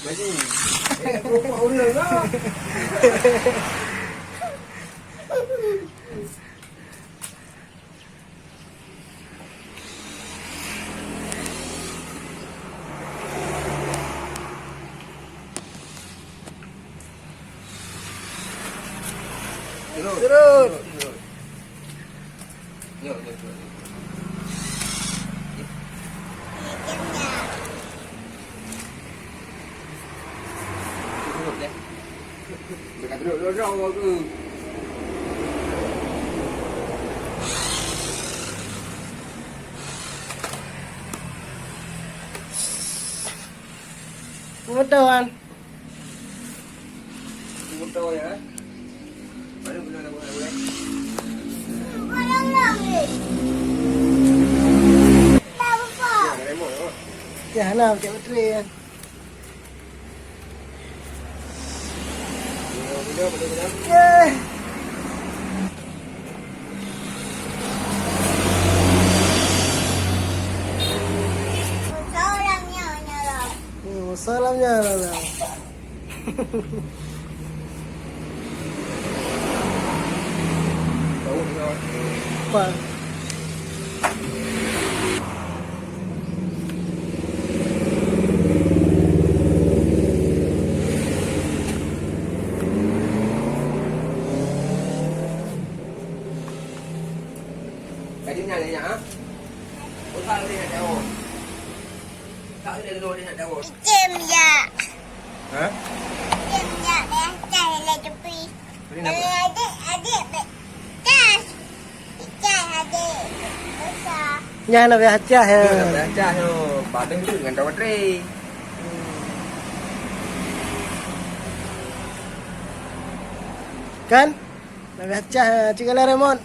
Maju. Rumah ulang lah. Turun. Yuk. Duduk ke? Betul kan? Betul ya. Mana guna nak buat boleh? Ya, nak cek bateri kan. Yeah. Salamnya lah. Apa? Kaji nyala ya, ha? Tak ada nak jauh. Tak ada dulu dia nak jauh. Jem ya. Ha? Jem ya. Cari lagi pi. Adik. Cas. Cas adik. Besar. Yang nak belajar ya. Nak belajar tu. Badan tu dengan jauh bateri. Kan? Nak belajar cikgu lah remote.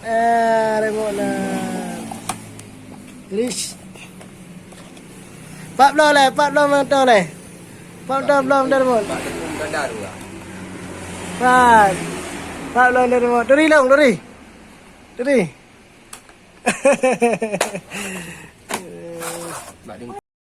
Remote lah. Lish. 40 lah, 40 motor lah. 40 belum dah remote. Badan tu ganda tu lah. 40 dah remote. Duri long, duri. Badan